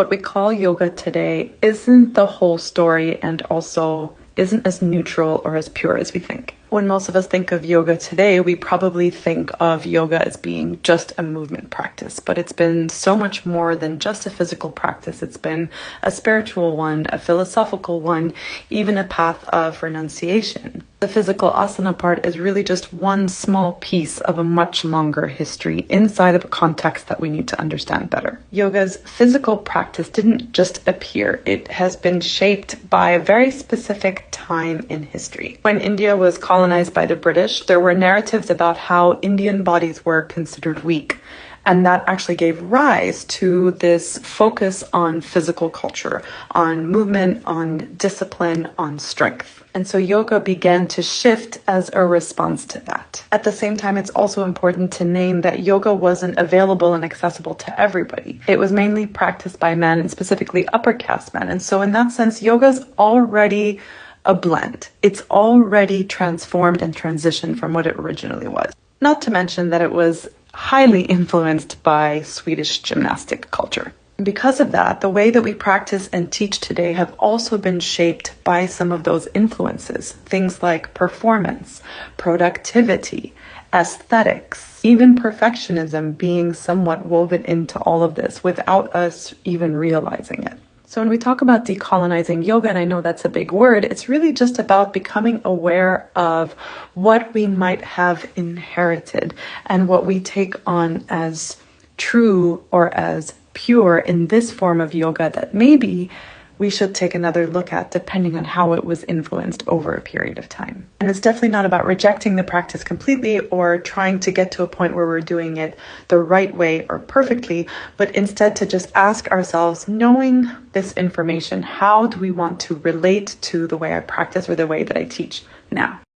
What we call yoga today isn't the whole story and also isn't as neutral or as pure as we think. When most of us think of yoga today, we probably think of yoga as being just a movement practice, but it's been so much more than just a physical practice. It's been a spiritual one, a philosophical one, even a path of renunciation. The physical asana part is really just one small piece of a much longer history inside of a context that we need to understand better. Yoga's physical practice didn't just appear. It has been shaped by a very specific time in history. When India was colonized by the British, there were narratives about how Indian bodies were considered weak. And that actually gave rise to this focus on physical culture, on movement, on discipline, on strength. And so yoga began to shift as a response to that. At the same time, it's also important to name that yoga wasn't available and accessible to everybody. It was mainly practiced by men, and specifically upper caste men. And so in that sense, yoga's already a blend. It's already transformed and transitioned from what it originally was. Not to mention that it was highly influenced by Swedish gymnastic culture. Because of that, the way that we practice and teach today have also been shaped by some of those influences. Things like performance, productivity, aesthetics, even perfectionism being somewhat woven into all of this without us even realizing it. So when we talk about decolonizing yoga, and I know that's a big word, it's really just about becoming aware of what we might have inherited and what we take on as true or as pure in this form of yoga that maybe we should take another look at depending on how it was influenced over a period of time. And it's definitely not about rejecting the practice completely or trying to get to a point where we're doing it the right way or perfectly, but instead to just ask ourselves, knowing this information, how do we want to relate to the way I practice or the way that I teach now?